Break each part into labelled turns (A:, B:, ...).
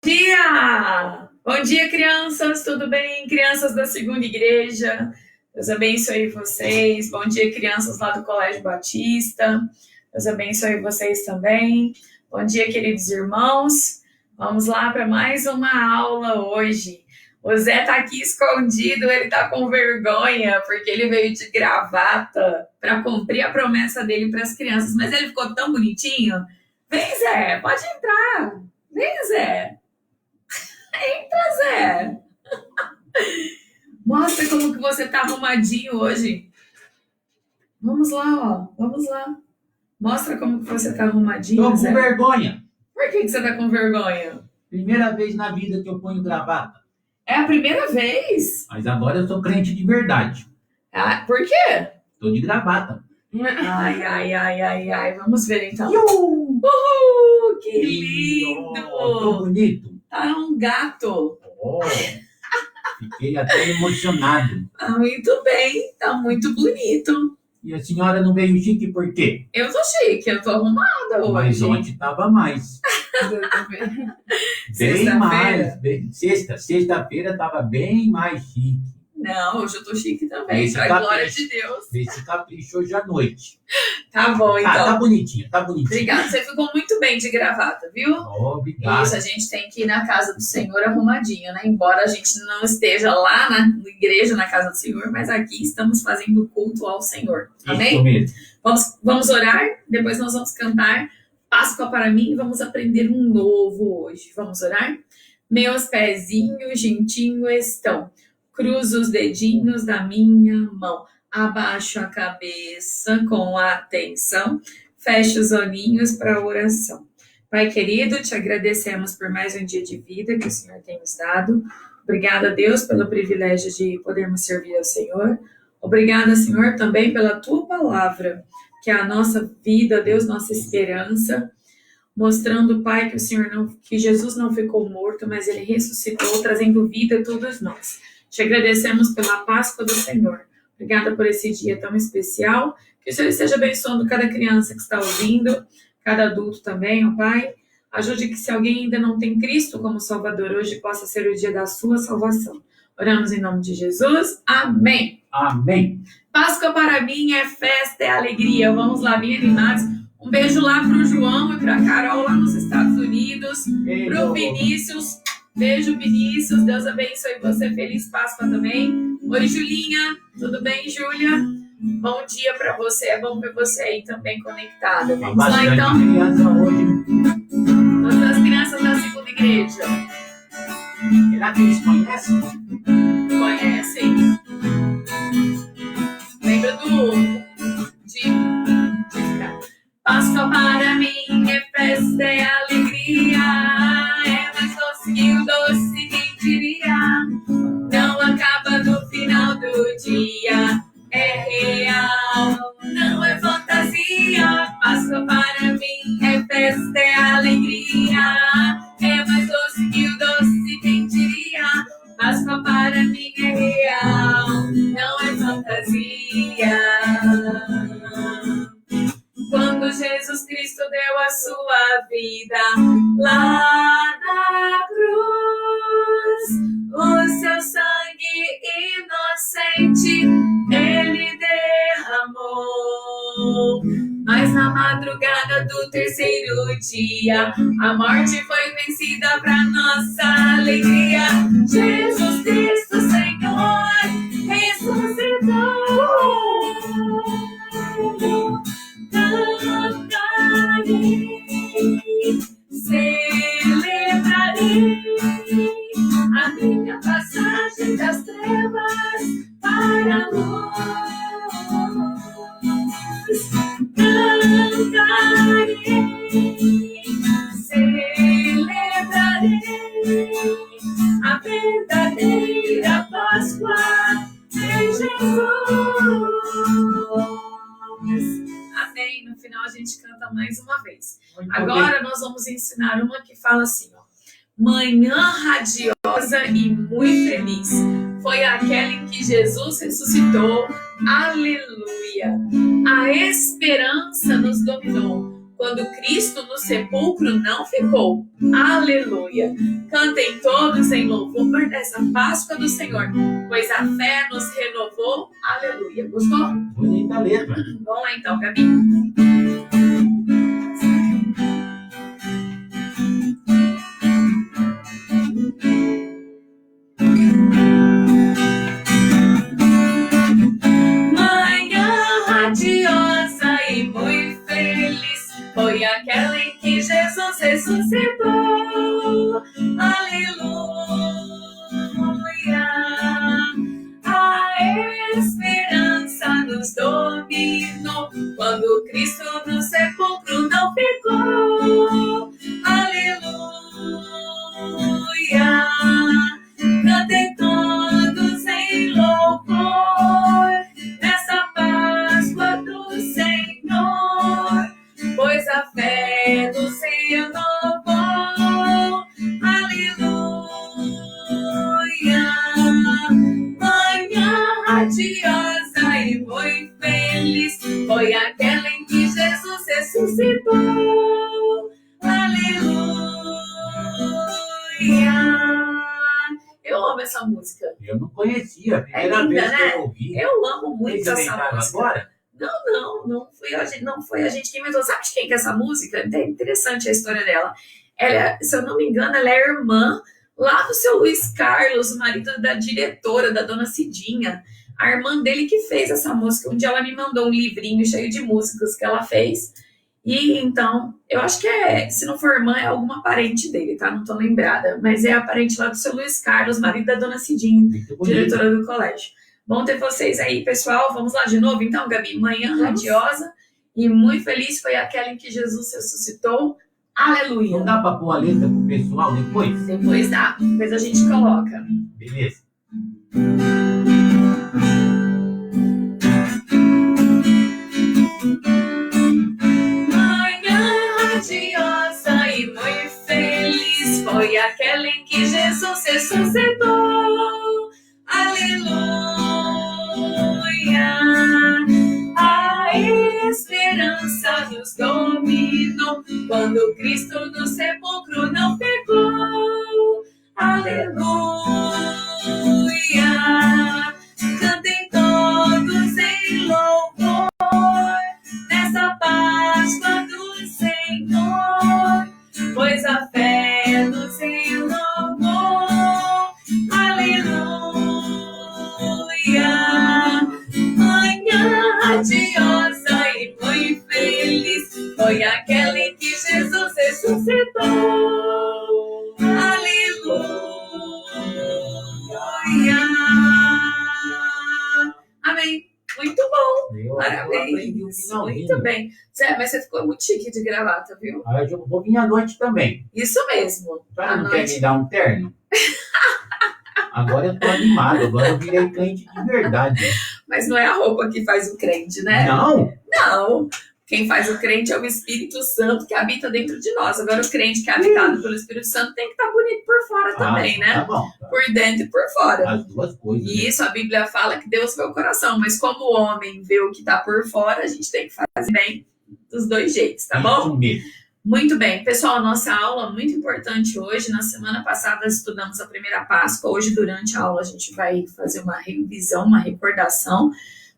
A: dia! Bom dia, crianças, tudo bem? Crianças da segunda igreja, Deus abençoe vocês. Bom dia, crianças lá do Colégio Batista, Deus abençoe vocês também. Bom dia, queridos irmãos. Vamos lá para mais uma aula hoje. O Zé tá aqui escondido, ele tá com vergonha, porque ele veio de gravata para cumprir a promessa dele para as crianças, mas ele ficou tão bonitinho. Vem, Zé, pode entrar. Vem, Zé. Entra, Zé. Mostra como que você tá arrumadinho hoje. Vamos lá, ó. Vamos lá. Mostra como que você tá arrumadinho,
B: Tô com
A: Zé.
B: vergonha.
A: Por que você tá com vergonha?
B: Primeira vez na vida que eu ponho gravata.
A: É a primeira vez?
B: Mas agora eu sou crente de verdade.
A: Ah, por quê?
B: Tô de gravata.
A: Ai. Vamos ver então. Que lindo!
B: Tô bonito.
A: Tá um gato.
B: Oh, fiquei até emocionado.
A: Tá muito bem, tá muito bonito.
B: E a senhora não veio chique por quê?
A: Eu tô chique, eu tô arrumada hoje.
B: Mas ontem tava mais. Bem mais. Sexta-feira tava bem mais chique.
A: Não, hoje eu tô chique também,
B: Esse
A: pra
B: capricho.
A: glória de Deus.
B: Esse capricho hoje à noite.
A: Tá bom, então.
B: Tá bonitinho, tá bonitinho.
A: Obrigada, você ficou muito bem de gravata, viu?
B: Obrigado.
A: Isso, a gente tem que ir na casa do Senhor arrumadinho, né? Embora a gente não esteja lá na igreja, na casa do Senhor, mas aqui estamos fazendo culto ao Senhor. Amém?
B: Isso mesmo.
A: Vamos orar, depois nós vamos cantar Páscoa para mim e vamos aprender um novo hoje. Vamos orar? Meus pezinhos gentinhos estão, cruzo os dedinhos da minha mão, abaixo a cabeça com atenção, fecho os olhinhos para a oração. Pai querido, te agradecemos por mais um dia de vida que o Senhor tem nos dado. Obrigada, Deus, pelo privilégio de podermos servir ao Senhor. Obrigada, Senhor, também pela tua palavra, que é a nossa vida, Deus, nossa esperança, mostrando, Pai, que Jesus não ficou morto, mas ele ressuscitou, trazendo vida a todos nós. Te agradecemos pela Páscoa do Senhor. Obrigada por esse dia tão especial. Que o Senhor esteja abençoando cada criança que está ouvindo, cada adulto também, ó Pai. Ajude que se alguém ainda não tem Cristo como Salvador, hoje possa ser o dia da sua salvação. Oramos em nome de Jesus. Amém.
B: Amém.
A: Páscoa para mim é festa, é alegria. Vamos lá, bem animados. Um beijo lá pro João e pra Carol lá nos Estados Unidos. Pro Vinícius. Beijo, Vinícius. Deus abençoe você. Feliz Páscoa também. Oi, Julinha. Tudo bem, Júlia? Bom dia para você. É bom ver você aí também conectada. Vamos lá, então. Todas as crianças da segunda igreja.
B: Será que eles conhecem?
A: Conhecem? Lembra de Páscoa para mim é festa, é alegria. É mais doce que o doce quem diria. Não acaba no final do dia. É real, não é fantasia. Páscoa para mim é festa, é alegria. É mais doce que o doce quem diria. Páscoa para mim é real, não é fantasia. Quando Jesus Cristo deu a sua vida lá na cruz, o seu sangue inocente ele derramou. Mas na madrugada do terceiro dia, a morte foi vencida para nossa alegria. Jesus Cristo, Senhor, ressuscitou. Cantarei, celebrarei a minha passagem das trevas para a luz. Cantarei, celebrarei a verdadeira Páscoa em Jesus. Amém. No final a gente canta mais uma vez. Agora nós vamos ensinar uma que fala assim, ó. Manhã radiosa e muito feliz foi aquela em que Jesus ressuscitou. Aleluia. A esperança nos dominou. quando Cristo no sepulcro não ficou. Aleluia! Cantem todos em louvor dessa Páscoa do Senhor, pois a fé nos renovou. Aleluia! Gostou?
B: Bonita a letra.
A: Vamos lá então, Gabi. Foi aquela em que Jesus ressuscitou. Aleluia! A esperança nos dominou quando Cristo no sepulcro não ficou. Aleluia! Cantem todos em louvor nessa Páscoa do Senhor, pois a fé nos renovou. Aleluia! Manhã radiosa e muito feliz foi aquela em que Jesus ressuscitou. Aleluia! Eu amo essa música.
B: Eu não conhecia. Primeira
A: linda,
B: vez
A: né?
B: que eu ouvi.
A: Eu amo muito
B: Vocês
A: essa
B: inventaram
A: música.
B: agora?
A: Não foi a gente que inventou. Sabe de quem que é essa música? É interessante a história dela. Ela, se eu não me engano, ela é irmã lá do seu Luiz Carlos, o marido da diretora, da dona Cidinha. A irmã dele que fez essa música. Um dia ela me mandou um livrinho cheio de músicas que ela fez. E então, eu acho que se não for irmã, é alguma parente dele, tá? Não tô lembrada. Mas é a parente lá do seu Luiz Carlos, marido da dona Cidinha, diretora do colégio. Bom ter vocês aí, pessoal. Vamos lá de novo, então, Gabi. Manhã radiosa e muito feliz foi aquela em que Jesus ressuscitou. Aleluia.
B: Não dá pra pôr a letra pro pessoal depois?
A: Depois dá. Depois a gente coloca.
B: Beleza.
A: Manhã radiosa e muito feliz foi aquela em que Jesus ressuscitou. Aleluia! A esperança nos dominou quando Cristo no sepulcro não ficou. Aleluia! Cantem todos em louvor nessa Páscoa do Senhor, pois a fé nos renovou. Aleluia! Manhã radiosa e muito feliz foi aquela em que Jesus ressuscitou. Aleluia! Amém. Muito bom. Parabéns. Muito bem. Zé, mas você ficou muito chique de gravata, viu?
B: Aí eu vou vir à noite também.
A: Isso mesmo.
B: Para não quer me dar um terno? Agora eu tô animado, agora eu virei crente de verdade.
A: Mas não é a roupa que faz o crente, né?
B: Não?
A: Não. Quem faz o crente é o Espírito Santo que habita dentro de nós. Agora o crente que é habitado pelo Espírito Santo tem que estar bonito por fora também, né?
B: Tá bom. Tá.
A: Por dentro e por fora.
B: As duas coisas.
A: E isso a Bíblia fala que Deus vê o coração, mas como o homem vê o que está por fora, a gente tem que fazer bem dos dois jeitos, tá bom?
B: Isso mesmo.
A: Muito bem. Pessoal, nossa aula muito importante hoje. Na semana passada estudamos a primeira Páscoa. Hoje, durante a aula, a gente vai fazer uma revisão, uma recordação.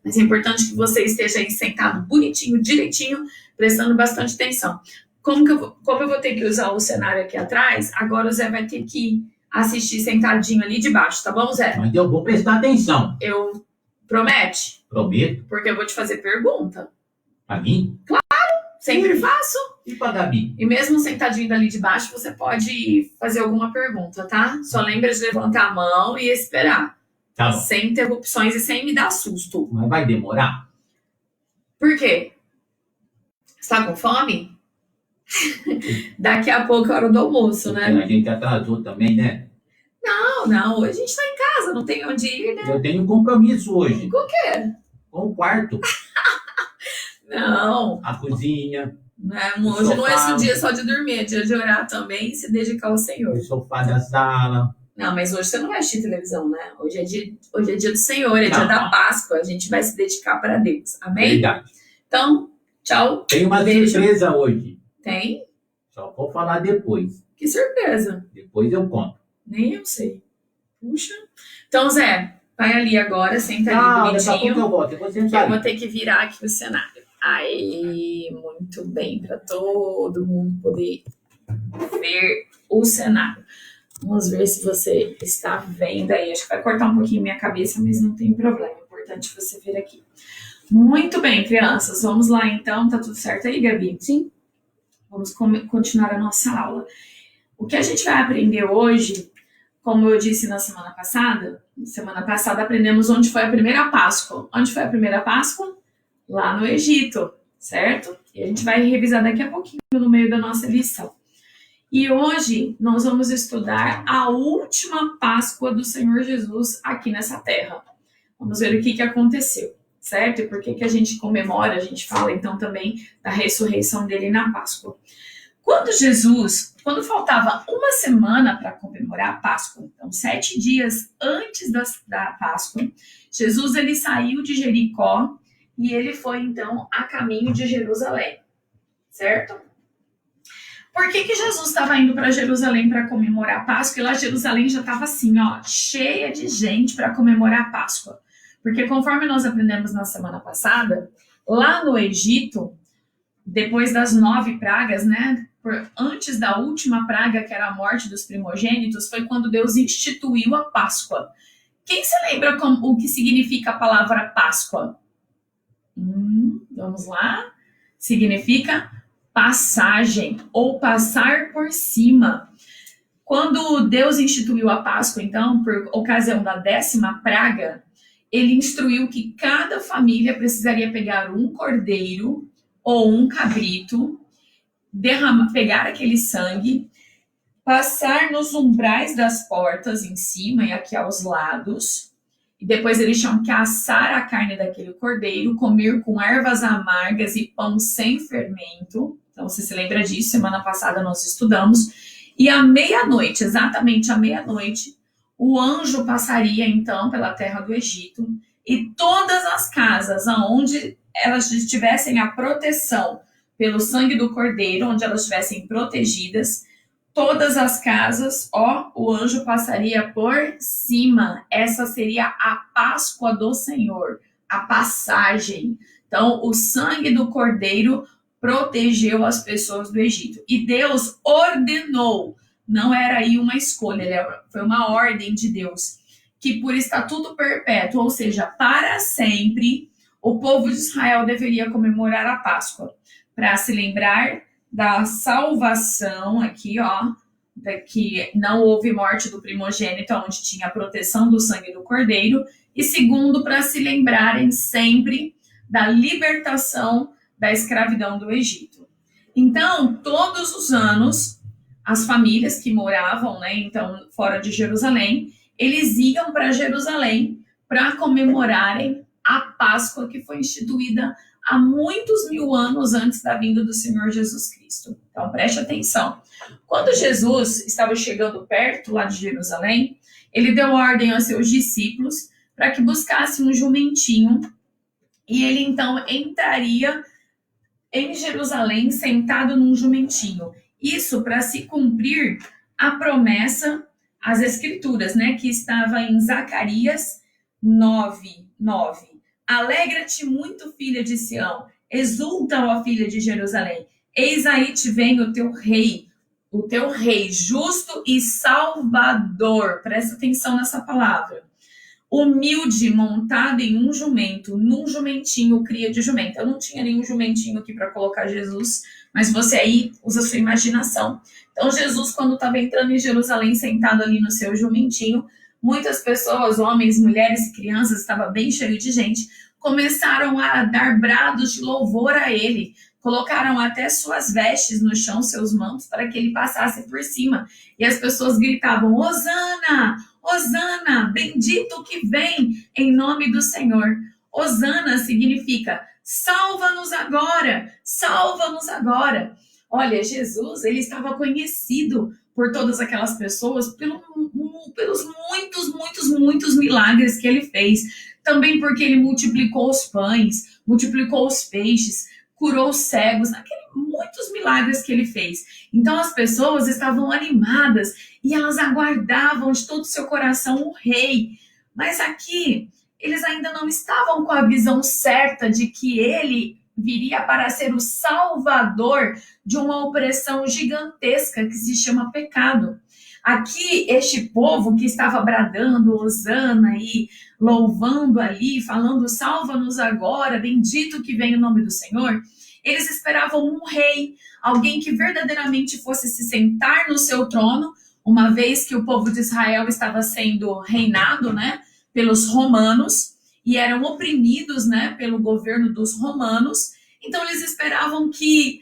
A: Mas é importante que você esteja aí sentado bonitinho, direitinho, prestando bastante atenção. Como eu vou ter que usar o cenário aqui atrás, agora o Zé vai ter que assistir sentadinho ali de baixo, tá bom, Zé?
B: Mas eu vou prestar atenção.
A: Eu promete?
B: Prometo.
A: Porque eu vou te fazer pergunta.
B: Pra mim?
A: Sempre faço.
B: E pra Gabi?
A: E mesmo sentadinho dali de baixo, você pode fazer alguma pergunta, tá? Só lembra de levantar a mão e esperar.
B: Tá bom.
A: Sem interrupções e sem me dar susto.
B: Mas vai demorar?
A: Por quê? Você tá com fome? Daqui a pouco é hora do almoço, né?
B: A gente atrasou também, né?
A: Não. Hoje a gente tá em casa, não tem onde ir, né?
B: Eu tenho um compromisso hoje.
A: Com o quê?
B: Com o quarto.
A: Não.
B: A cozinha.
A: Né? Hoje não é esse dia só de dormir, é dia de orar também e se dedicar ao Senhor.
B: O sofá da sala.
A: Não, mas hoje você não vai assistir televisão, né? Hoje é dia do Senhor, é dia da Páscoa. A gente vai se dedicar para Deus. Amém?
B: Verdade.
A: Então, Tchau.
B: Tem uma
A: Beijo.
B: surpresa hoje.
A: Tem?
B: Só vou falar depois.
A: Que surpresa.
B: Depois eu conto.
A: Nem eu sei. Puxa. Então, Zé, vai ali agora, senta ali
B: Daqui a pouco eu
A: bonitinho.
B: volto. Depois você
A: Que eu
B: sai.
A: vou ter que virar aqui o cenário. Aí, muito bem, para todo mundo poder ver o cenário. Vamos ver se você está vendo aí. Acho que vai cortar um pouquinho minha cabeça, mas não tem problema. É importante você ver aqui. Muito bem, crianças. Vamos lá, então. Tá tudo certo aí, Gabi? Sim. Vamos continuar a nossa aula. O que a gente vai aprender hoje, como eu disse na semana passada aprendemos onde foi a primeira Páscoa. Onde foi a primeira Páscoa? Lá no Egito, certo? E a gente vai revisar daqui a pouquinho no meio da nossa lição. E hoje nós vamos estudar a última Páscoa do Senhor Jesus aqui nessa terra. Vamos ver o que aconteceu, certo? E por que a gente comemora, a gente fala então também da ressurreição dele na Páscoa. Quando faltava uma semana para comemorar a Páscoa, então 7 dias antes da Páscoa, Jesus ele saiu de Jericó e ele foi então a caminho de Jerusalém, certo? Por que Jesus estava indo para Jerusalém para comemorar a Páscoa? E lá Jerusalém já estava assim, ó, cheia de gente para comemorar a Páscoa. Porque conforme nós aprendemos na semana passada, lá no Egito, depois das 9 pragas, né? Antes da última praga, que era a morte dos primogênitos, foi quando Deus instituiu a Páscoa. Quem se lembra o que significa a palavra Páscoa? Vamos lá. Significa passagem ou passar por cima. Quando Deus instituiu a Páscoa, então, por ocasião da 10ª praga, ele instruiu que cada família precisaria pegar um cordeiro ou um cabrito, pegar aquele sangue, passar nos umbrais das portas em cima e aqui aos lados, e depois eles tinham que assar a carne daquele cordeiro, comer com ervas amargas e pão sem fermento. Então, você se lembra disso? Semana passada nós estudamos. E à meia-noite, exatamente à meia-noite, o anjo passaria, então, pela terra do Egito, e todas as casas onde elas tivessem a proteção pelo sangue do cordeiro, onde elas estivessem protegidas, todas as casas, o anjo passaria por cima. Essa seria a Páscoa do Senhor, a passagem. Então, o sangue do cordeiro protegeu as pessoas do Egito. E Deus ordenou, não era aí uma escolha, foi uma ordem de Deus, que por estatuto perpétuo, ou seja, para sempre, o povo de Israel deveria comemorar a Páscoa, para se lembrar da salvação aqui, que não houve morte do primogênito, onde tinha a proteção do sangue do cordeiro, e segundo, para se lembrarem sempre da libertação da escravidão do Egito. Então, todos os anos, as famílias que moravam, né, então, fora de Jerusalém, eles iam para Jerusalém para comemorarem a Páscoa que foi instituída há muitos 1000 anos antes da vinda do Senhor Jesus Cristo. Então, preste atenção. Quando Jesus estava chegando perto lá de Jerusalém, ele deu ordem aos seus discípulos para que buscassem um jumentinho e ele, então, entraria em Jerusalém sentado num jumentinho. Isso para se cumprir a promessa, as escrituras, né, que estava em Zacarias 9:9. Alegra-te muito, filha de Sião, exulta, ó filha de Jerusalém. Eis aí te vem o teu rei justo e salvador. Presta atenção nessa palavra. Humilde, montado em um jumento, num jumentinho, cria de jumento. Eu não tinha nenhum jumentinho aqui para colocar Jesus, mas você aí usa a sua imaginação. Então, Jesus, quando estava entrando em Jerusalém, sentado ali no seu jumentinho, muitas pessoas, homens, mulheres e crianças, estava bem cheio de gente, começaram a dar brados de louvor a ele. Colocaram até suas vestes no chão, seus mantos, para que ele passasse por cima. E as pessoas gritavam, Hosana! Hosana, bendito que vem em nome do Senhor. Hosana significa salva-nos agora, salva-nos agora. Olha, Jesus, ele estava conhecido por todas aquelas pessoas pelos muitos milagres que ele fez. Também porque ele multiplicou os pães, multiplicou os peixes, curou cegos, muitos milagres que ele fez. Então as pessoas estavam animadas e elas aguardavam de todo o seu coração o rei. Mas aqui eles ainda não estavam com a visão certa de que ele viria para ser o salvador de uma opressão gigantesca que se chama pecado. Aqui, este povo que estava bradando, hosana e louvando ali, falando, salva-nos agora, bendito que vem o nome do Senhor, eles esperavam um rei, alguém que verdadeiramente fosse se sentar no seu trono, uma vez que o povo de Israel estava sendo reinado, né, pelos romanos, e eram oprimidos, né, pelo governo dos romanos. Então eles esperavam que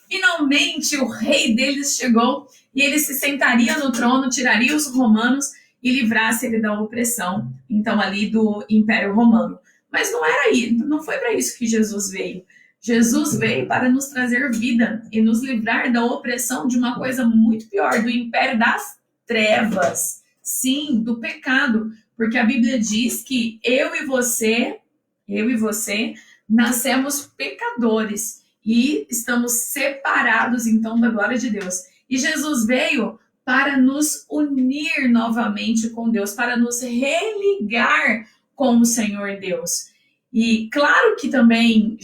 A: finalmente o rei deles chegou e ele se sentaria no trono, tiraria os romanos e livrasse ele da opressão, então ali do Império Romano. Mas não era aí, não foi para isso que Jesus veio. Jesus veio para nos trazer vida e nos livrar da opressão de uma coisa muito pior, do império das trevas. Sim, do pecado. Porque a Bíblia diz que eu e você, nascemos pecadores e estamos separados, então, da glória de Deus. E Jesus veio para nos unir novamente com Deus, para nos religar com o Senhor Deus. E claro que também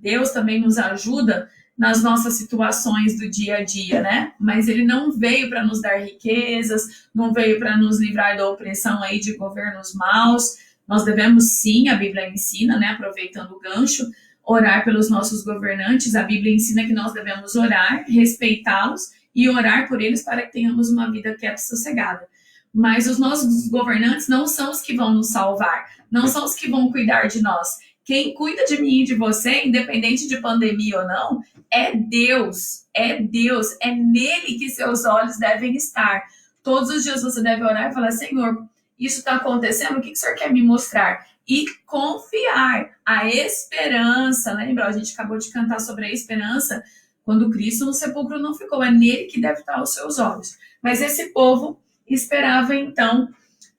A: Deus também nos ajuda nas nossas situações do dia a dia, né? Mas ele não veio para nos dar riquezas, não veio para nos livrar da opressão aí de governos maus. Nós devemos sim, a Bíblia ensina, né? Aproveitando o gancho, orar pelos nossos governantes. A Bíblia ensina que nós devemos orar, respeitá-los e orar por eles para que tenhamos uma vida quieta e sossegada. Mas os nossos governantes não são os que vão nos salvar, não são os que vão cuidar de nós. Quem cuida de mim e de você, independente de pandemia ou não, é Deus, é nele que seus olhos devem estar. Todos os dias você deve orar e falar, Senhor, isso está acontecendo, o que o Senhor quer me mostrar? E confiar, a esperança, lembra? A gente acabou de cantar sobre a esperança, quando Cristo no sepulcro não ficou, é nele que deve estar os seus olhos. Mas esse povo esperava então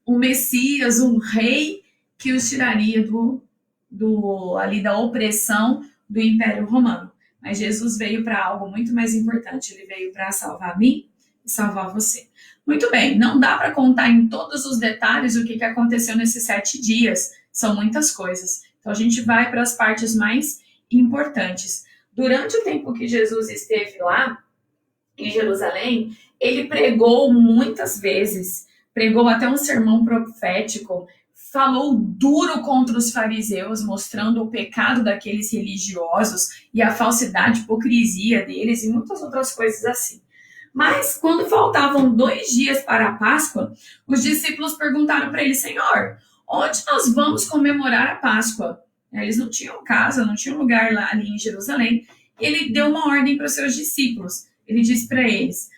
A: um Messias, um rei que os tiraria ali da opressão do Império Romano. Mas Jesus veio para algo muito mais importante. Ele veio para salvar a mim e salvar você. Muito bem, não dá para contar em todos os detalhes o que aconteceu nesses 7 dias. São muitas coisas. Então a gente vai para as partes mais importantes. Durante o tempo que Jesus esteve lá em Jerusalém, ele pregou muitas vezes, pregou até um sermão profético, falou duro contra os fariseus, mostrando o pecado daqueles religiosos e a falsidade, hipocrisia deles e muitas outras coisas assim. Mas quando faltavam 2 dias para a Páscoa, os discípulos perguntaram para ele, Senhor, onde nós vamos comemorar a Páscoa? Eles não tinham casa, não tinham lugar lá ali em Jerusalém. E ele deu uma ordem para os seus discípulos. Ele disse para eles,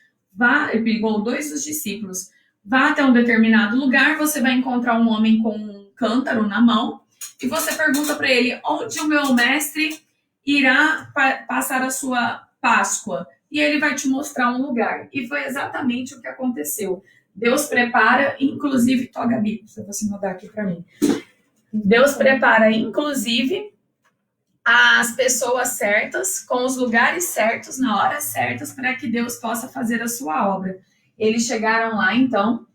A: ele pegou 2 dos discípulos, vá até um determinado lugar, você vai encontrar um homem com um cântaro na mão, e você pergunta para ele, onde o meu mestre irá passar a sua Páscoa? E ele vai te mostrar um lugar. E foi exatamente o que aconteceu. Deus prepara, inclusive, toca a Bíblia, se você mudar aqui para mim. Deus prepara, inclusive, as pessoas certas, com os lugares certos, na hora certas, para que Deus possa fazer a sua obra. Eles chegaram lá, então,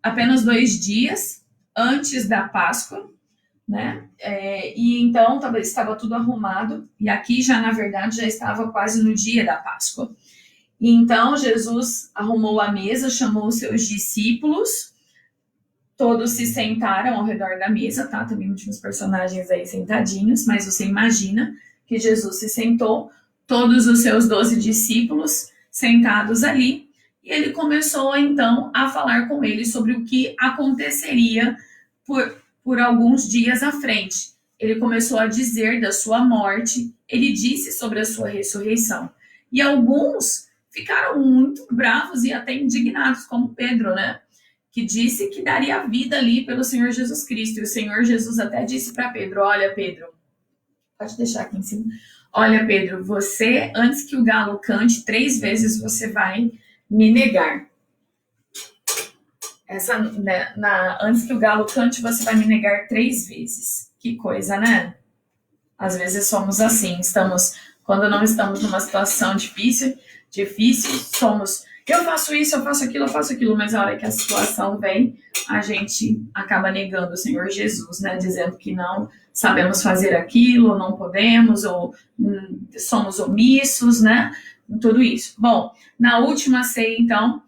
A: apenas 2 dias antes da Páscoa, né? E então estava tudo arrumado, e aqui já, na verdade, já estava quase no dia da Páscoa. E então Jesus arrumou a mesa, chamou os seus discípulos, todos se sentaram ao redor da mesa, tá? Também tinha os personagens aí sentadinhos, mas você imagina que Jesus se sentou, todos os seus 12 discípulos sentados ali, e ele começou então a falar com eles sobre o que aconteceria por alguns dias à frente. Ele começou a dizer da sua morte, ele disse sobre a sua ressurreição. E alguns ficaram muito bravos e até indignados, como Pedro, né? Que disse que daria a vida ali pelo Senhor Jesus Cristo. E o Senhor Jesus até disse para Pedro, olha, Pedro, pode deixar aqui em cima. Olha, Pedro, você, antes que o galo cante 3 vezes, você vai me negar. Antes que o galo cante, você vai me negar 3 vezes. Que coisa, né? Às vezes somos assim, quando não estamos numa situação difícil, somos, eu faço isso, eu faço aquilo, mas a hora que a situação vem, a gente acaba negando o Senhor Jesus, né? Dizendo que não sabemos fazer aquilo, não podemos, ou somos omissos, né? Tudo isso. Bom, na última ceia, então,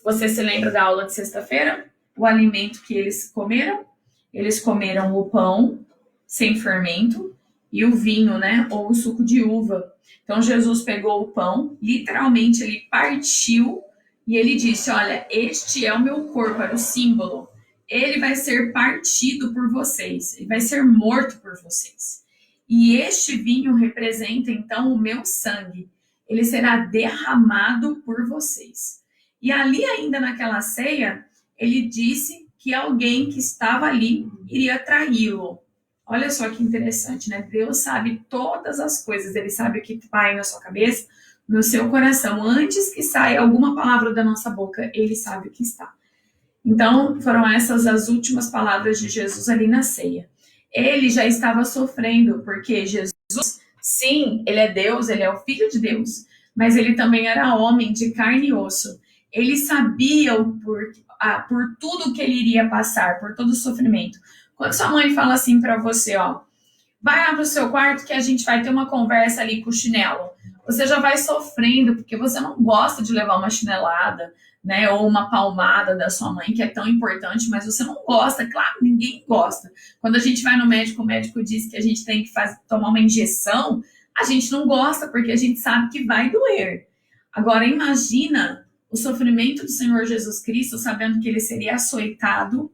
A: você se lembra da aula de sexta-feira? O alimento que eles comeram? Eles comeram o pão sem fermento e o vinho, né? Ou o suco de uva. Então, Jesus pegou o pão, literalmente ele partiu e ele disse, olha, este é o meu corpo, era o símbolo. Ele vai ser partido por vocês, ele vai ser morto por vocês. E este vinho representa, então, o meu sangue. Ele será derramado por vocês. E ali ainda naquela ceia, ele disse que alguém que estava ali iria traí-lo. Olha só que interessante, né? Deus sabe todas as coisas, ele sabe o que vai na sua cabeça, no seu coração. Antes que saia alguma palavra da nossa boca, ele sabe o que está. Então, foram essas as últimas palavras de Jesus ali na ceia. Ele já estava sofrendo, porque Jesus, sim, ele é Deus, ele é o Filho de Deus, mas ele também era homem de carne e osso. Ele sabia por tudo que ele iria passar, por todo o sofrimento. Quando sua mãe fala assim para você, ó, vai lá pro seu quarto que a gente vai ter uma conversa ali com o chinelo. Você já vai sofrendo, porque você não gosta de levar uma chinelada, né, ou uma palmada da sua mãe, que é tão importante, mas você não gosta, claro, ninguém gosta. Quando a gente vai no médico, o médico diz que a gente tem que tomar uma injeção, a gente não gosta, porque a gente sabe que vai doer. Agora, imagina o sofrimento do Senhor Jesus Cristo, sabendo que ele seria açoitado,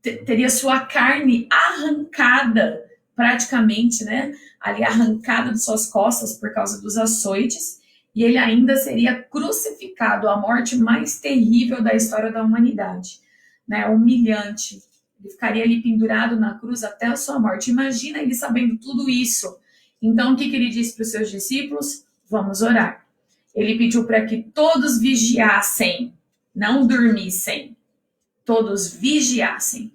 A: teria sua carne arrancada, praticamente, né, ali arrancada de suas costas por causa dos açoites, e ele ainda seria crucificado, a morte mais terrível da história da humanidade, né, humilhante. Ele ficaria ali pendurado na cruz até a sua morte. Imagina ele sabendo tudo isso. Então, o que ele disse para os seus discípulos? Vamos orar. Ele pediu para que todos vigiassem, não dormissem. Todos vigiassem.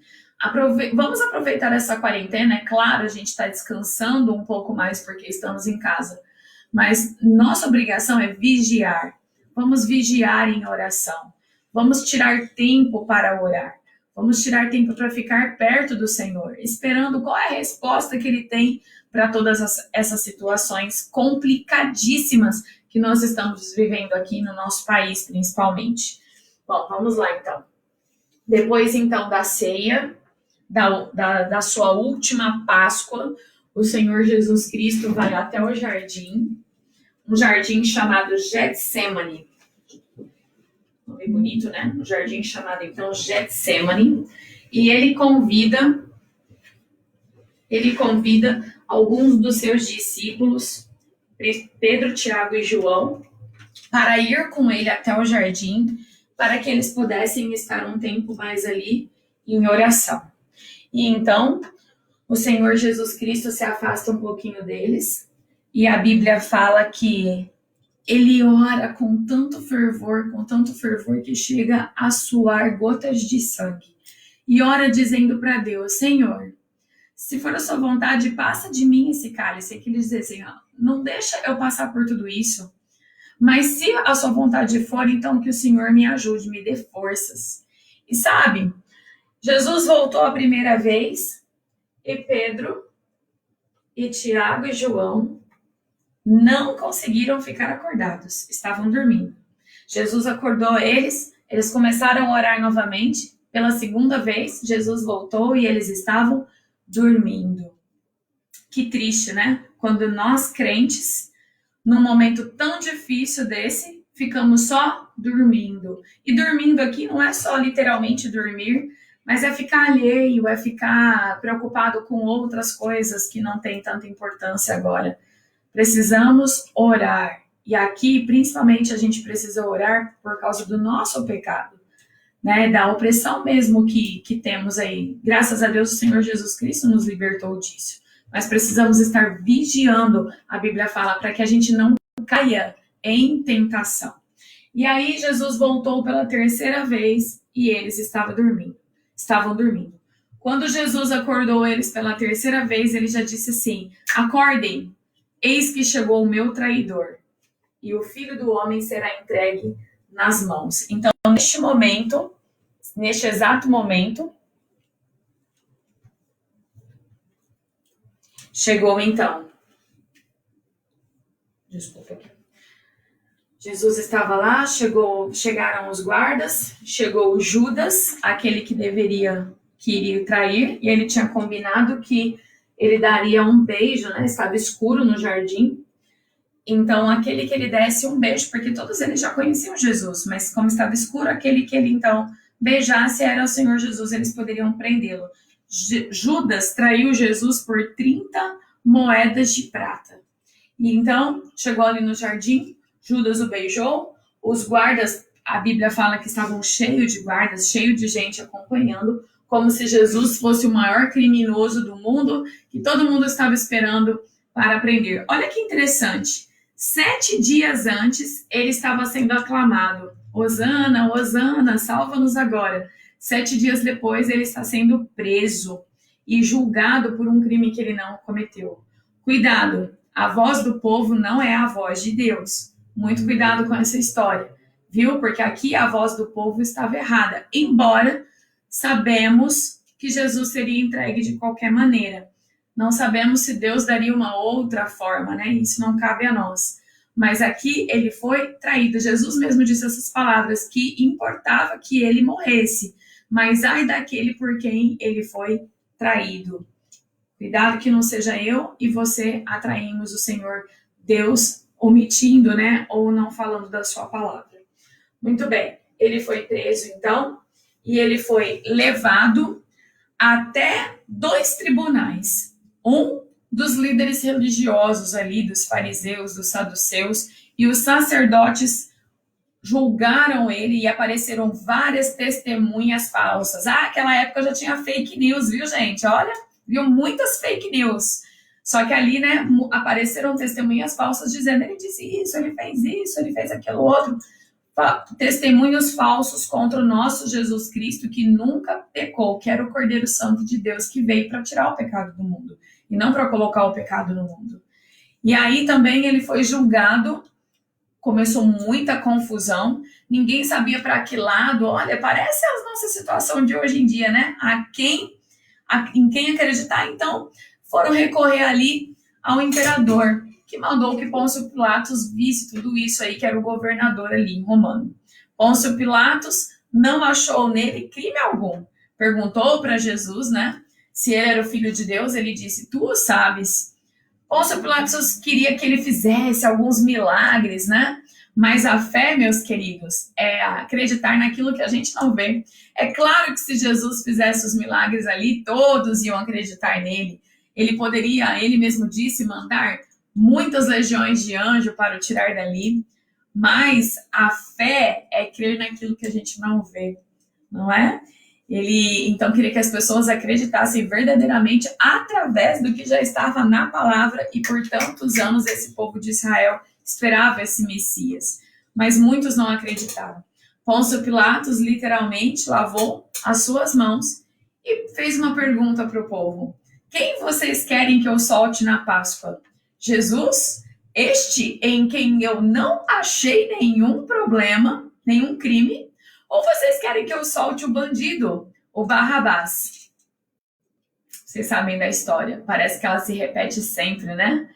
A: Vamos aproveitar essa quarentena. É claro, a gente está descansando um pouco mais porque estamos em casa. Mas nossa obrigação é vigiar. Vamos vigiar em oração. Vamos tirar tempo para orar. Vamos tirar tempo para ficar perto do Senhor, esperando qual é a resposta que Ele tem para todas essas situações complicadíssimas que nós estamos vivendo aqui no nosso país, principalmente. Bom, vamos lá então. Depois então da ceia, da sua última Páscoa, o Senhor Jesus Cristo vai até o jardim, um jardim chamado Getsemane. Nome bonito, né? Um jardim chamado, então, Getsemane. E ele convida alguns dos seus discípulos, Pedro, Tiago e João, para ir com ele até o jardim, para que eles pudessem estar um tempo mais ali em oração. E então, o Senhor Jesus Cristo se afasta um pouquinho deles, e a Bíblia fala que ele ora com tanto fervor, que chega a suar gotas de sangue. E ora dizendo para Deus, Senhor, se for a sua vontade, passa de mim esse cálice. Que eles dizem, não deixa eu passar por tudo isso. Mas se a sua vontade for, então que o Senhor me ajude, me dê forças. E sabe, Jesus voltou a primeira vez, e Pedro, e Tiago e João não conseguiram ficar acordados, estavam dormindo. Jesus acordou eles começaram a orar novamente. Pela segunda vez, Jesus voltou e eles estavam dormindo. Que triste, né? Quando nós crentes, num momento tão difícil desse, ficamos só dormindo. E dormindo aqui não é só literalmente dormir, mas é ficar alheio, é ficar preocupado com outras coisas que não têm tanta importância agora. Precisamos orar. E aqui, principalmente, a gente precisa orar por causa do nosso pecado, né? Da opressão mesmo que temos aí. Graças a Deus, o Senhor Jesus Cristo nos libertou disso. Mas precisamos estar vigiando, a Bíblia fala, para que a gente não caia em tentação. E aí, Jesus voltou pela terceira vez e eles estavam dormindo. Quando Jesus acordou eles pela terceira vez, ele já disse assim: acordem, eis que chegou o meu traidor, e o Filho do Homem será entregue nas mãos. Então, neste exato momento, chegou então. Desculpa aqui. Jesus estava lá, chegaram os guardas, chegou Judas, aquele que iria trair, e ele tinha combinado que ele daria um beijo, né? Estava escuro no jardim. Então, aquele que ele desse um beijo, porque todos eles já conheciam Jesus, mas como estava escuro, aquele que ele então beijasse era o Senhor Jesus, eles poderiam prendê-lo. Judas traiu Jesus por 30 moedas de prata. E então, chegou ali no jardim, Judas o beijou, os guardas, a Bíblia fala que estavam cheios de guardas, cheio de gente acompanhando, como se Jesus fosse o maior criminoso do mundo, que todo mundo estava esperando para prender. Olha que interessante, 7 dias antes, ele estava sendo aclamado, Hosana, Hosana, salva-nos agora. 7 dias depois, ele está sendo preso e julgado por um crime que ele não cometeu. Cuidado, a voz do povo não é a voz de Deus. Muito cuidado com essa história, viu? Porque aqui a voz do povo estava errada. Embora sabemos que Jesus seria entregue de qualquer maneira. Não sabemos se Deus daria uma outra forma, né? Isso não cabe a nós. Mas aqui ele foi traído. Jesus mesmo disse essas palavras, que importava que ele morresse. Mas ai daquele por quem ele foi traído. Cuidado que não seja eu e você atraímos o Senhor Deus, omitindo, né, ou não falando da sua palavra. Muito bem, ele foi preso então, e ele foi levado até 2 tribunais. Um dos líderes religiosos ali, dos fariseus, dos saduceus, e os sacerdotes julgaram ele e apareceram várias testemunhas falsas. Aquela época já tinha fake news, viu, gente? Olha, viu muitas fake news. Só que ali, né, apareceram testemunhas falsas dizendo, ele disse isso, ele fez aquilo outro. Testemunhos falsos contra o nosso Jesus Cristo, que nunca pecou, que era o Cordeiro Santo de Deus, que veio para tirar o pecado do mundo, e não para colocar o pecado no mundo. E aí também ele foi julgado, começou muita confusão, ninguém sabia para que lado. Olha, parece a nossa situação de hoje em dia, né? Em quem acreditar. Então, foram recorrer ali ao imperador, que mandou que Pôncio Pilatos visse tudo isso aí, que era o governador ali romano. Pôncio Pilatos não achou nele crime algum. Perguntou para Jesus, né, se ele era o filho de Deus, ele disse, tu o sabes. Pôncio Pilatos queria que ele fizesse alguns milagres, né? Mas a fé, meus queridos, é acreditar naquilo que a gente não vê. É claro que se Jesus fizesse os milagres ali, todos iam acreditar nele. Ele poderia, ele mesmo disse, mandar muitas legiões de anjos para o tirar dali. Mas a fé é crer naquilo que a gente não vê, não é? Ele, então, queria que as pessoas acreditassem verdadeiramente através do que já estava na palavra, e por tantos anos esse povo de Israel esperava esse Messias. Mas muitos não acreditaram. Pôncio Pilatos literalmente lavou as suas mãos e fez uma pergunta para o povo. Quem vocês querem que eu solte na Páscoa? Jesus? Este em quem eu não achei nenhum problema, nenhum crime? Ou vocês querem que eu solte o bandido, o Barrabás? Vocês sabem da história, parece que ela se repete sempre, né?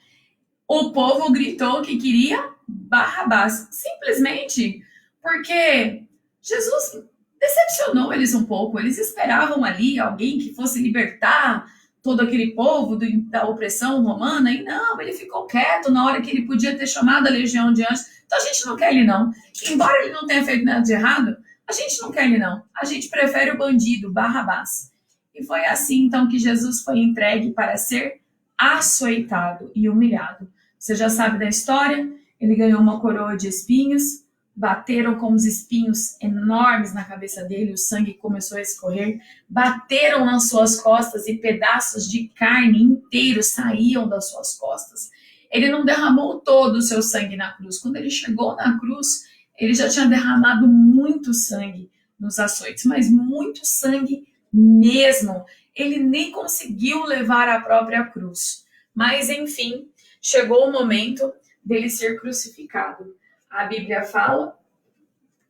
A: O povo gritou que queria Barrabás, simplesmente porque Jesus decepcionou eles um pouco. Eles esperavam ali alguém que fosse libertar todo aquele povo da opressão romana, e não, ele ficou quieto na hora que ele podia ter chamado a legião de anjos. Então a gente não quer ele não. Embora ele não tenha feito nada de errado, a gente não quer ele não. A gente prefere o bandido, Barrabás. E foi assim então que Jesus foi entregue para ser açoitado e humilhado. Você já sabe da história, ele ganhou uma coroa de espinhos, bateram com os espinhos enormes na cabeça dele, o sangue começou a escorrer, bateram nas suas costas e pedaços de carne inteiros saíam das suas costas. Ele não derramou todo o seu sangue na cruz. Quando ele chegou na cruz, ele já tinha derramado muito sangue nos açoites, mas muito sangue mesmo. Ele nem conseguiu levar a própria cruz. Mas, enfim, chegou o momento dele ser crucificado. A Bíblia fala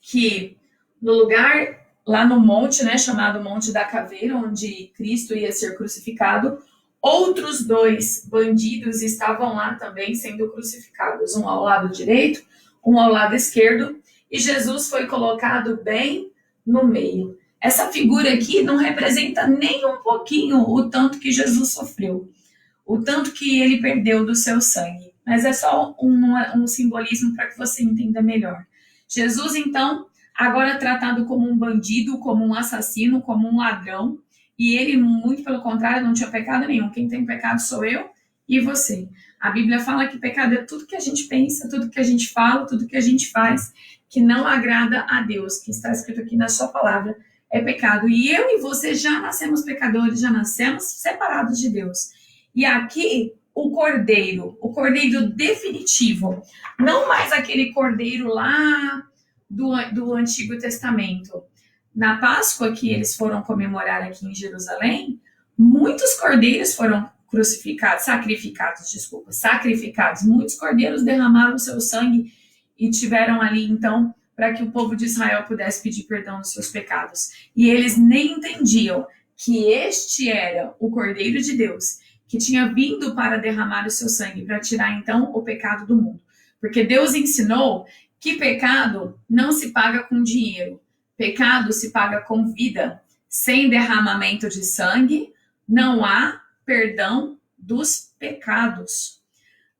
A: que no lugar, lá no monte, né, chamado Monte da Caveira, onde Cristo ia ser crucificado, outros 2 bandidos estavam lá também sendo crucificados, um ao lado direito, um ao lado esquerdo, e Jesus foi colocado bem no meio. Essa figura aqui não representa nem um pouquinho o tanto que Jesus sofreu, o tanto que ele perdeu do seu sangue, mas é só um simbolismo para que você entenda melhor. Jesus, então, agora tratado como um bandido, como um assassino, como um ladrão, e ele, muito pelo contrário, não tinha pecado nenhum. Quem tem pecado sou eu e você. A Bíblia fala que pecado é tudo que a gente pensa, tudo que a gente fala, tudo que a gente faz, que não agrada a Deus, que está escrito aqui na sua palavra, é pecado. E eu e você já nascemos pecadores, já nascemos separados de Deus. E aqui, o cordeiro definitivo, não mais aquele cordeiro lá do Antigo Testamento. Na Páscoa que eles foram comemorar aqui em Jerusalém, muitos cordeiros foram sacrificados. Muitos cordeiros derramaram seu sangue e tiveram ali, então, para que o povo de Israel pudesse pedir perdão dos seus pecados. E eles nem entendiam que este era o Cordeiro de Deus, que tinha vindo para derramar o seu sangue, para tirar, então, o pecado do mundo. Porque Deus ensinou que pecado não se paga com dinheiro. Pecado se paga com vida. Sem derramamento de sangue, não há perdão dos pecados.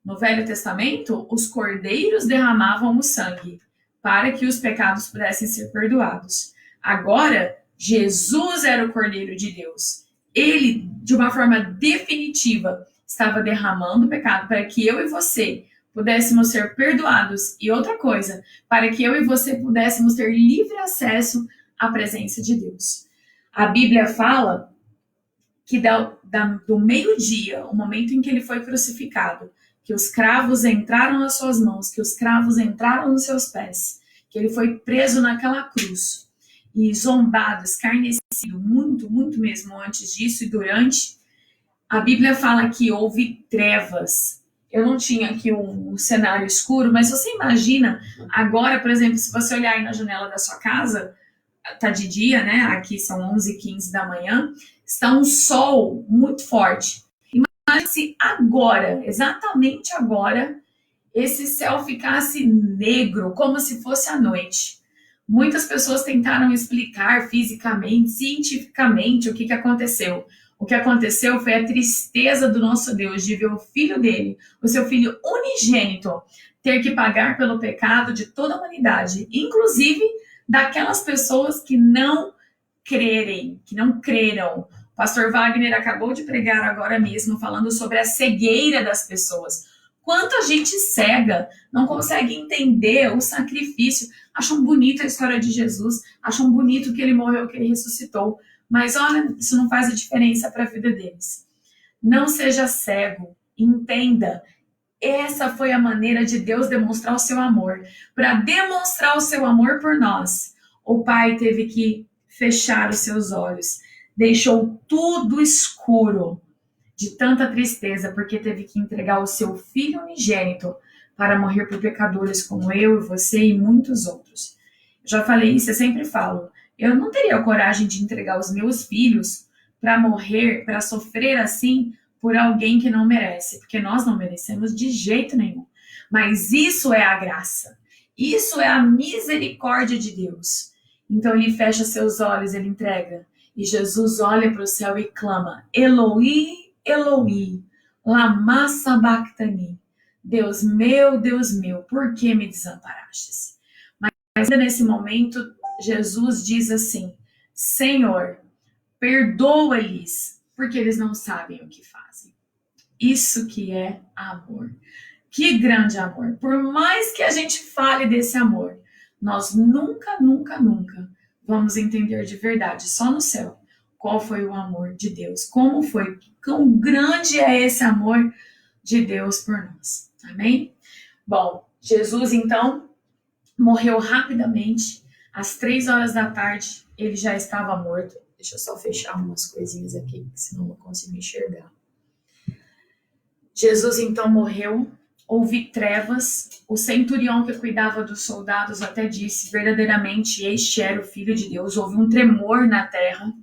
A: No Velho Testamento, os cordeiros derramavam o sangue para que os pecados pudessem ser perdoados. Agora, Jesus era o Cordeiro de Deus. Ele, de uma forma definitiva, estava derramando o pecado para que eu e você pudéssemos ser perdoados. E outra coisa, para que eu e você pudéssemos ter livre acesso à presença de Deus. A Bíblia fala que do meio-dia, o momento em que ele foi crucificado, que os cravos entraram nas suas mãos, que os cravos entraram nos seus pés, que ele foi preso naquela cruz e zombado, escarnecido, muito, muito mesmo antes disso e durante. A Bíblia fala que houve trevas. Eu não tinha aqui um cenário escuro, mas você imagina agora, por exemplo, se você olhar aí na janela da sua casa, tá de dia, né? Aqui são 11h15 da manhã, está um sol muito forte. Imagina se agora, exatamente agora, esse céu ficasse negro, como se fosse a noite. Muitas pessoas tentaram explicar fisicamente, cientificamente o que aconteceu. O que aconteceu foi a tristeza do nosso Deus de ver o filho dele, o seu filho unigênito, ter que pagar pelo pecado de toda a humanidade, inclusive daquelas pessoas que não crerem, que não creram. O pastor Wagner acabou de pregar agora mesmo falando sobre a cegueira das pessoas. Quanta gente cega não consegue entender o sacrifício. Acham bonita a história de Jesus, acham bonito que ele morreu, que ele ressuscitou. Mas olha, isso não faz a diferença para a vida deles. Não seja cego, entenda. Essa foi a maneira de Deus demonstrar o seu amor. Para demonstrar o seu amor por nós, o Pai teve que fechar os seus olhos. Deixou tudo escuro de tanta tristeza, porque teve que entregar o seu filho unigênito para morrer por pecadores como eu, você e muitos outros. Eu já falei isso, eu sempre falo. Eu não teria coragem de entregar os meus filhos para morrer, para sofrer assim por alguém que não merece, porque nós não merecemos de jeito nenhum. Mas isso é a graça, isso é a misericórdia de Deus. Então ele fecha seus olhos, ele entrega, e Jesus olha para o céu e clama: Eloi, Eloi, lama sabachthani. Deus meu, por que me desamparastes? Mas nesse momento, Jesus diz assim: Senhor, perdoa-lhes, porque eles não sabem o que fazem. Isso que é amor. Que grande amor. Por mais que a gente fale desse amor, nós nunca, nunca, nunca vamos entender de verdade, só no céu, qual foi o amor de Deus. Como foi, quão grande é esse amor de Deus por nós. Amém? Bom, Jesus então morreu rapidamente. Às 3 horas da tarde, ele já estava morto. Deixa eu só fechar umas coisinhas aqui, senão eu não consigo enxergar. Jesus então morreu, houve trevas. O centurião que cuidava dos soldados até disse, verdadeiramente este era o Filho de Deus. Houve um tremor na terra,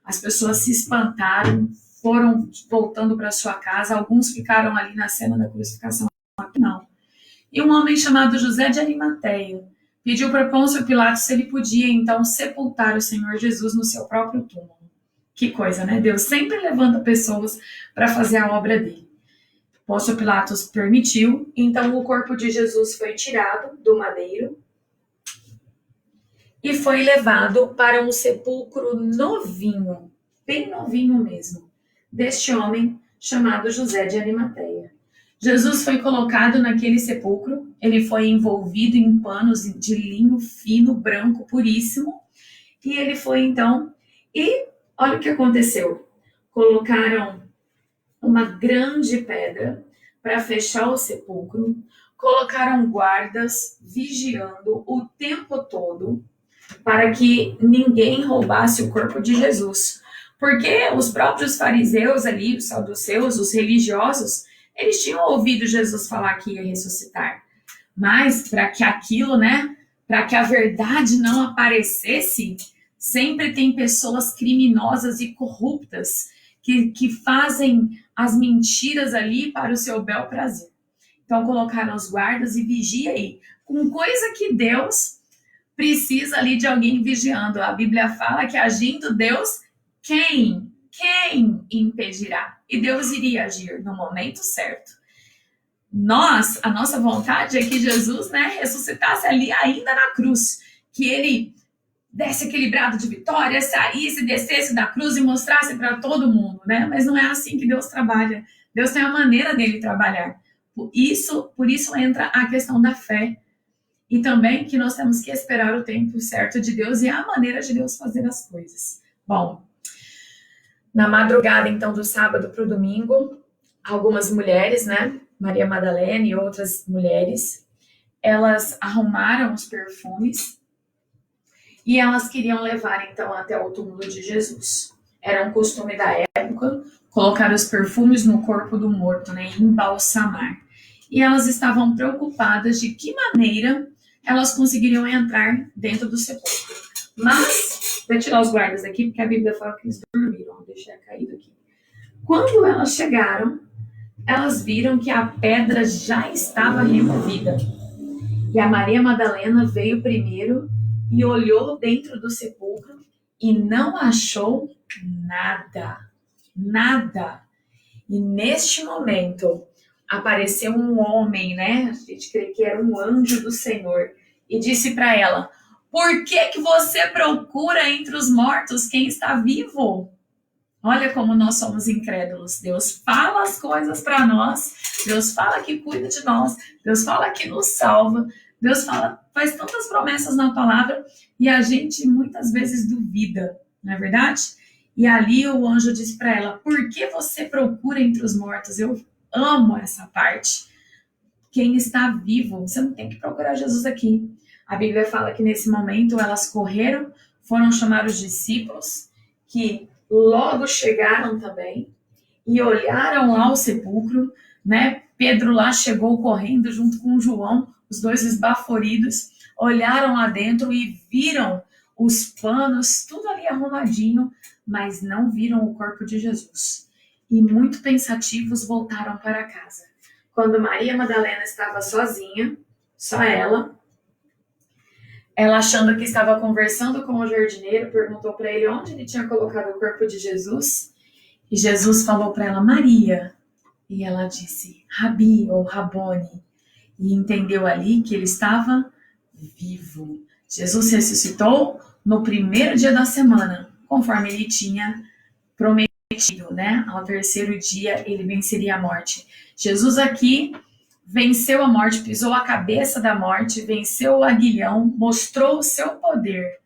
A: as pessoas se espantaram, foram voltando para sua casa, alguns ficaram ali na cena da crucificação, não. E um homem chamado José de Arimateia pediu para Pôncio Pilatos se ele podia então sepultar o Senhor Jesus no seu próprio túmulo. Que coisa, né? Deus sempre levanta pessoas para fazer a obra dele. Pôncio Pilatos permitiu, então o corpo de Jesus foi tirado do madeiro e foi levado para um sepulcro novinho, bem novinho mesmo, deste homem chamado José de Arimateia. Jesus foi colocado naquele sepulcro, ele foi envolvido em panos de linho fino, branco, puríssimo, e ele foi então, e olha o que aconteceu, colocaram uma grande pedra para fechar o sepulcro, colocaram guardas vigiando o tempo todo para que ninguém roubasse o corpo de Jesus. Porque os próprios fariseus ali, os saduceus, os religiosos, eles tinham ouvido Jesus falar que ia ressuscitar. Mas para que aquilo, né, para que a verdade não aparecesse, sempre tem pessoas criminosas e corruptas que fazem as mentiras ali para o seu bel prazer. Então colocaram os guardas e vigia aí, com coisa que Deus precisa ali de alguém vigiando. A Bíblia fala que agindo Deus, quem impedirá? E Deus iria agir no momento certo. A nossa vontade é que Jesus, né, ressuscitasse ali ainda na cruz, que ele desse aquele brado de vitória, saísse, descesse da cruz e mostrasse para todo mundo, né? Mas não é assim que Deus trabalha. Deus tem a maneira dele trabalhar. Por isso entra a questão da fé. E também que nós temos que esperar o tempo certo de Deus e a maneira de Deus fazer as coisas. Bom, na madrugada, então, do sábado para o domingo, algumas mulheres, né? Maria Madalena e outras mulheres, elas arrumaram os perfumes e elas queriam levar, então, até o túmulo de Jesus. Era um costume da época colocar os perfumes no corpo do morto, né, e embalsamar. E elas estavam preocupadas de que maneira elas conseguiriam entrar dentro do sepulcro. Mas, vou tirar os guardas aqui, porque a Bíblia fala que eles dormiram. Vou deixar caído aqui. Quando elas chegaram, elas viram que a pedra já estava removida. E a Maria Madalena veio primeiro e olhou dentro do sepulcro e não achou nada. E neste momento apareceu um homem, né? A gente crê que era um anjo do Senhor, e disse para ela: por que você procura entre os mortos quem está vivo? Olha como nós somos incrédulos. Deus fala as coisas para nós, Deus fala que cuida de nós, Deus fala que nos salva, Deus faz tantas promessas na palavra e a gente muitas vezes duvida, não é verdade? E ali o anjo disse para ela: por que você procura entre os mortos? Eu amo essa parte. Quem está vivo, você não tem que procurar Jesus aqui. A Bíblia fala que nesse momento elas correram, foram chamar os discípulos, que logo chegaram também e olharam lá o sepulcro, né? Pedro lá chegou correndo junto com João, os dois esbaforidos, olharam lá dentro e viram os panos, tudo ali arrumadinho, mas não viram o corpo de Jesus. E muito pensativos voltaram para casa. Quando Maria Madalena estava sozinha, só ela achando que estava conversando com o jardineiro, perguntou para ele onde ele tinha colocado o corpo de Jesus. E Jesus falou para ela: Maria. E ela disse: Rabi ou Rabone. E entendeu ali que ele estava vivo. Jesus ressuscitou no primeiro dia da semana, conforme ele tinha prometido, né? Ao terceiro dia ele venceria a morte. Jesus aqui venceu a morte, pisou a cabeça da morte, venceu o aguilhão, mostrou o seu poder.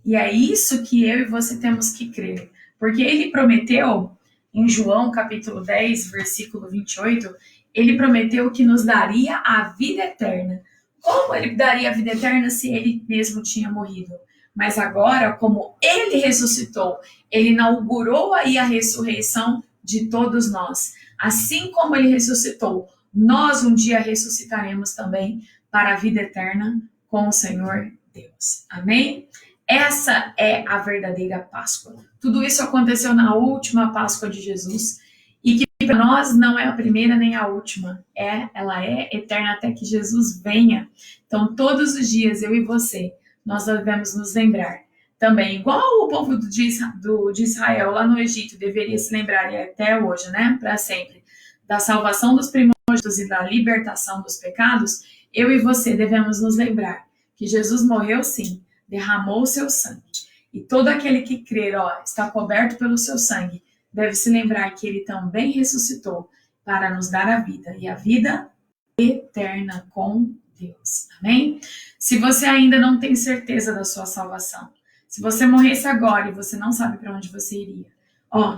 A: E é isso que eu e você temos que crer. Porque ele prometeu, em João capítulo 10, versículo 28, ele prometeu que nos daria a vida eterna. Como ele daria a vida eterna se ele mesmo tinha morrido? Mas agora, como ele ressuscitou, ele inaugurou aí a ressurreição de todos nós. Assim como ele ressuscitou, nós um dia ressuscitaremos também para a vida eterna com o Senhor Deus. Amém? Essa é a verdadeira Páscoa. Tudo isso aconteceu na última Páscoa de Jesus e que para nós não é a primeira nem a última. Ela é eterna até que Jesus venha. Então, todos os dias, eu e você, nós devemos nos lembrar também, igual o povo de Israel lá no Egito deveria se lembrar, e até hoje, né, para sempre, da salvação dos primogênitos e da libertação dos pecados, eu e você devemos nos lembrar que Jesus morreu sim, derramou o seu sangue, e todo aquele que crer, está coberto pelo seu sangue, deve se lembrar que ele também ressuscitou para nos dar a vida, e a vida eterna com Deus. Amém? Se você ainda não tem certeza da sua salvação, se você morresse agora e você não sabe para onde você iria,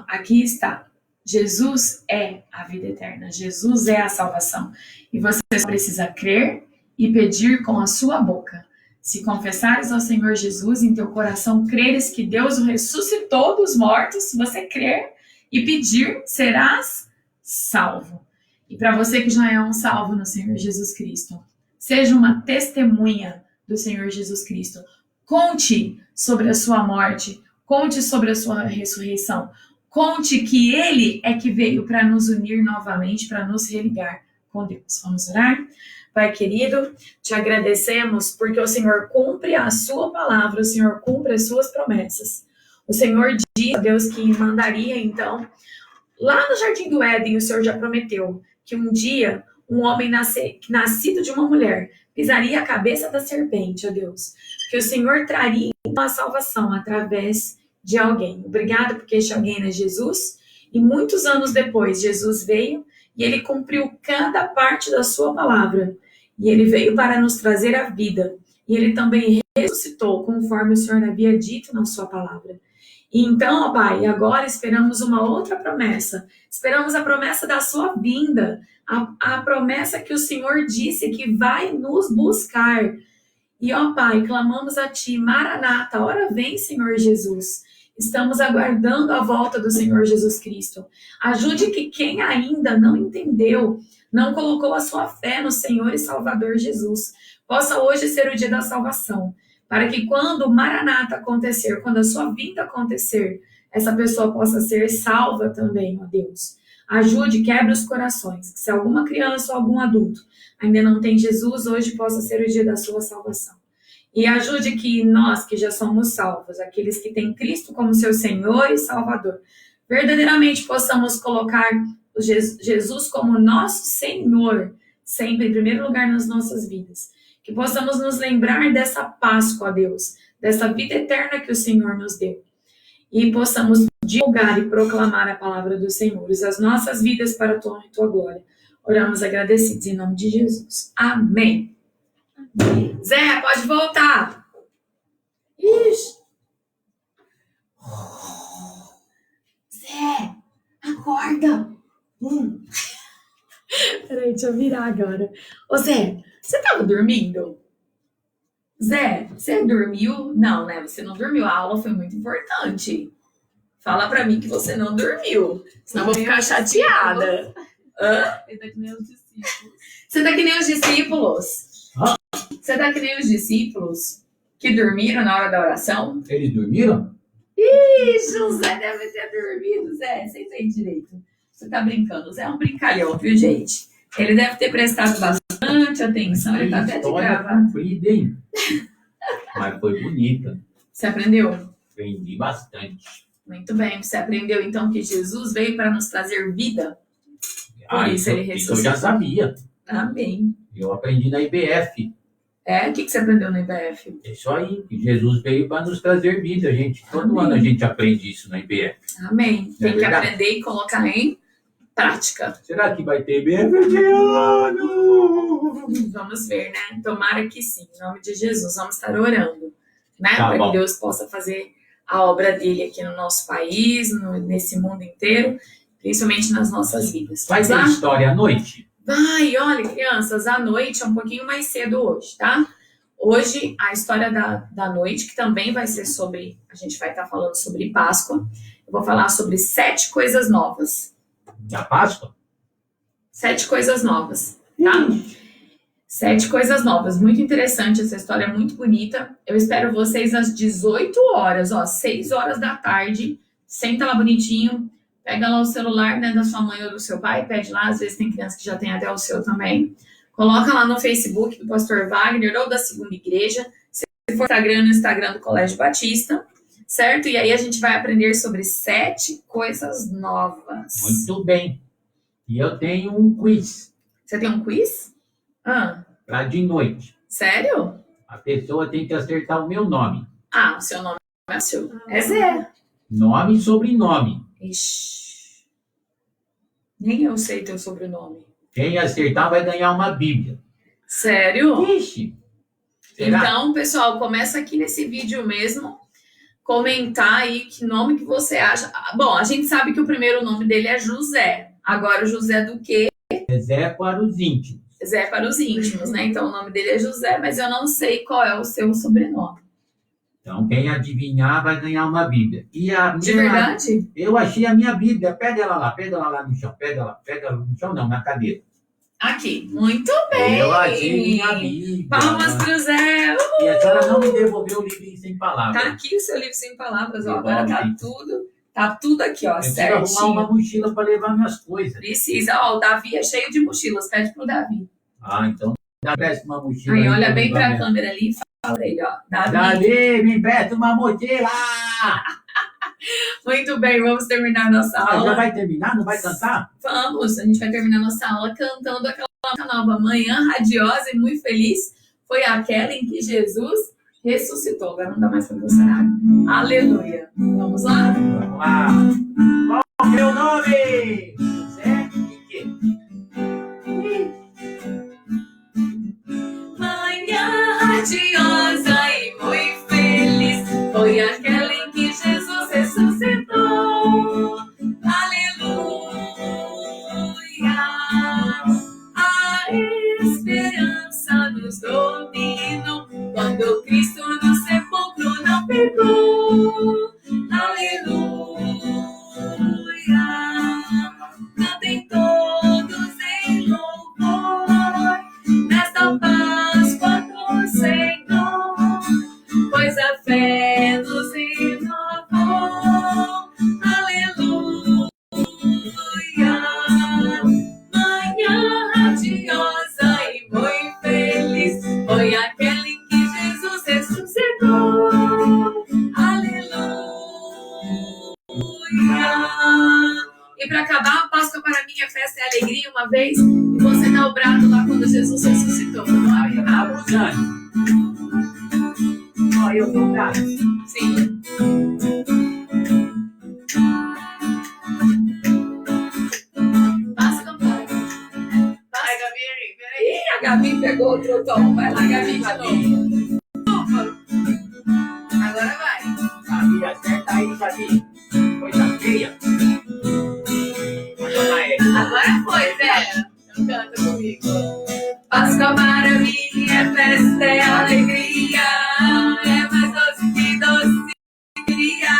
A: aqui está. Jesus é a vida eterna. Jesus é a salvação. E você só precisa crer e pedir com a sua boca. Se confessares ao Senhor Jesus em teu coração, creres que Deus o ressuscitou dos mortos, se você crer e pedir, serás salvo. E para você que já é um salvo no Senhor Jesus Cristo, seja uma testemunha do Senhor Jesus Cristo. Conte sobre a sua morte, conte sobre a sua ressurreição, conte que Ele é que veio para nos unir novamente, para nos religar com Deus. Vamos orar? Pai querido, te agradecemos porque o Senhor cumpre a sua palavra, o Senhor cumpre as suas promessas. O Senhor diz, Deus, que mandaria então, lá no Jardim do Éden, o Senhor já prometeu que um dia um homem nascido de uma mulher pisaria a cabeça da serpente, ó Deus. Que o Senhor traria uma salvação através de alguém. Obrigada porque este alguém é Jesus. E muitos anos depois, Jesus veio e ele cumpriu cada parte da sua palavra. E ele veio para nos trazer a vida. E ele também ressuscitou, conforme o Senhor havia dito na sua palavra. E então, ó Pai, agora esperamos uma outra promessa. Esperamos a promessa da sua vinda. A promessa que o Senhor disse que vai nos buscar. E, ó Pai, clamamos a Ti, Maranata, ora vem, Senhor Jesus. Estamos aguardando a volta do Senhor Jesus Cristo. Ajude que quem ainda não entendeu, não colocou a sua fé no Senhor e Salvador Jesus, possa hoje ser o dia da salvação. Para que quando o Maranata acontecer, quando a sua vinda acontecer, essa pessoa possa ser salva também, ó Deus. Ajude, quebre os corações. Que se alguma criança ou algum adulto ainda não tem Jesus, hoje possa ser o dia da sua salvação. E ajude que nós, que já somos salvos, aqueles que têm Cristo como seu Senhor e Salvador, verdadeiramente possamos colocar Jesus como nosso Senhor, sempre em primeiro lugar nas nossas vidas. Que possamos nos lembrar dessa Páscoa, Deus, dessa vida eterna que o Senhor nos deu. E possamos divulgar e proclamar a palavra do Senhor, as nossas vidas para a tua glória. Oramos agradecidos em nome de Jesus. Amém. Zé, pode voltar. Ixi. Zé, acorda. Peraí, deixa eu virar agora. Ô Zé, você estava dormindo? Zé, você dormiu? Não, né? Você não dormiu. A aula foi muito importante. Fala pra mim que você não dormiu. Senão eu vou ficar chateada. Hã?
C: Ele tá que nem os discípulos.
A: Você tá que nem os discípulos? Você tá que nem os discípulos que dormiram na hora da oração?
B: Eles dormiram?
A: Ixi, o Zé deve ter dormido, Zé. Você entende direito. Você tá brincando. O Zé é um brincalhão, viu, gente? Ele deve ter prestado bastante atenção. Ele tá até de gravata.
B: Comprida, hein? Mas foi bonita.
A: Você aprendeu?
B: Aprendi bastante.
A: Muito bem. Você aprendeu, então, que Jesus veio para nos trazer vida? Por isso ele
B: isso eu
A: ressuscitou.
B: já sabia.
A: Amém.
B: Eu aprendi na IBF.
A: O que você aprendeu no IBF?
B: É isso aí, que Jesus veio para nos trazer vida, gente. Todo ano a gente aprende isso na IBF.
A: Amém. Tem que
B: verdade.
A: aprender e colocar em prática.
B: Será que vai ter IBF esse ano?
A: Vamos ver, né? Tomara que sim. Em nome de Jesus, vamos estar orando, né?
B: Tá
A: Para
B: bom.
A: que Deus possa fazer a obra dele aqui no nosso país, nesse mundo inteiro, principalmente nas nossas vidas.
B: Vai
A: Vamos
B: ter
A: lá?
B: história à noite?
A: Vai, olha, crianças, à noite é um pouquinho mais cedo hoje, tá? Hoje, a história da noite, que também vai ser sobre... A gente vai estar falando sobre Páscoa. Eu vou falar sobre 7 coisas novas.
B: Da Páscoa?
A: 7 coisas novas, tá? 7 coisas novas. Muito interessante essa história, muito bonita. Eu espero vocês às 18 horas, 6 horas da tarde. Senta lá bonitinho. Pega lá o celular, né, da sua mãe ou do seu pai. Pede lá, às vezes tem criança que já tem até o seu também. Coloca lá no Facebook do Pastor Wagner ou da Segunda Igreja. Se for no Instagram do Colégio Batista, certo? E aí a gente vai aprender sobre 7 coisas novas.
B: Muito bem. E eu tenho um quiz.
A: Você tem um quiz?
B: Para de noite.
A: Sério?
B: A pessoa tem que acertar o meu nome.
A: O seu nome é seu. É Zé.
B: Nome e sobrenome.
A: Ixi. Nem eu sei teu sobrenome.
B: Quem acertar vai ganhar uma Bíblia.
A: Sério?
B: Ixi. Será?
A: Então, pessoal, começa aqui nesse vídeo mesmo. Comentar aí que nome que você acha. Bom, a gente sabe que o primeiro nome dele é José. Agora, José do quê?
B: Zé para os íntimos.
A: Zé para os íntimos, né? Então, o nome dele é José, mas eu não sei qual é o seu sobrenome.
B: Então, quem adivinhar vai ganhar uma Bíblia. E
A: De verdade?
B: Eu achei a minha Bíblia. Pega ela lá no chão. Pega no chão não, na cadeira.
A: Aqui. Muito bem.
B: Eu achei minha Bíblia.
A: Palmas pro Zé.
B: E a senhora não me devolveu o livrinho sem palavras.
A: Tá aqui o seu livro sem palavras, ó. Agora tá tudo aqui, ó, certinho.
B: Preciso arrumar uma mochila para levar minhas coisas.
A: Precisa, ó, o Davi é cheio de mochilas, pede pro Davi.
B: Então me empresta uma mochila.
A: Aí, olha bem pra câmera ali e fala pra ele, ó.
B: Davi, me empresta uma mochila!
A: Muito bem, vamos terminar nossa aula.
B: Já vai terminar? Não vai cantar?
A: Vamos, a gente vai terminar nossa aula cantando aquela música nova. Manhã radiosa e muito feliz foi aquela em que Jesus ressuscitou. Agora não dá mais pra você nada. Aleluia. Vamos lá?
B: Vamos lá. Qual é o meu nome? José e quê?
A: Manhã radiosa e muito feliz foi aquela em que Jesus ressuscitou. Aleluia. A esperança nos dominou quando Cristo no sepulcro não pegou. Aleluia. Cantem todos em louvor nesta Páscoa do Senhor, pois a fé nos renovou. Aleluia. Manhã radiosa e muito feliz foi aquela em que Jesus ressuscitou. Aleluia. E para acabar, a Páscoa para mim é festa e alegria uma vez, e você dá o brado lá quando Jesus ressuscitou.
B: Abusando. Olha, eu tô bravo.
A: Sim. Passa, campanha. Vai, Gabi, peraí. A Gabi pegou outro tom. Vai lá, Gabi, de novo. Agora vai.
B: Gabi, acerta aí, Gabi. Coisa feia.
A: Agora foi, Zé. Então canta comigo. Páscoa para mim é festa, é alegria, é mais doce que doce cria.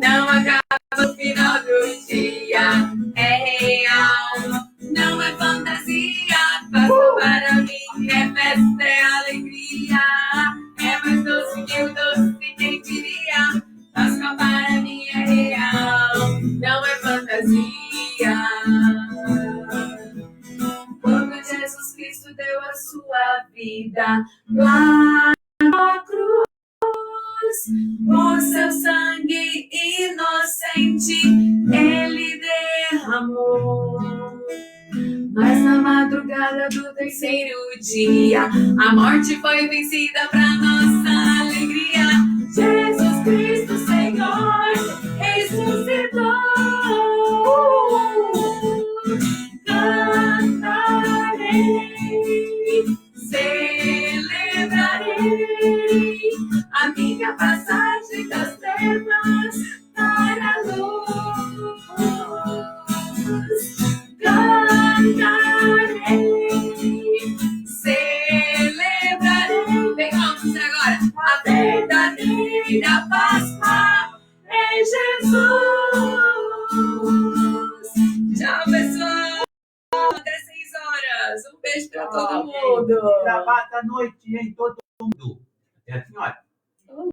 A: Não acaba no final do dia, é real, não é fantasia. Páscoa para mim é festa, é alegria, é mais doce que o doce, quem diria. Páscoa para mim é real, não é fantasia. Quando Jesus Cristo deu a sua vida lá na cruz, o seu sangue inocente ele derramou. Mas na madrugada do terceiro dia, a morte foi vencida para nossa alegria. Jesus Cristo, Senhor, ressuscitou. Cantarei, celebrarei a minha passagem das trevas para a luz. Cantarei, celebrarei. Vem rei da Páscoa é Jesus. Tchau, pessoal. Até 6 horas. Um beijo pra todo mundo.
B: Gravata à noite, hein, todo mundo. Até a senhora.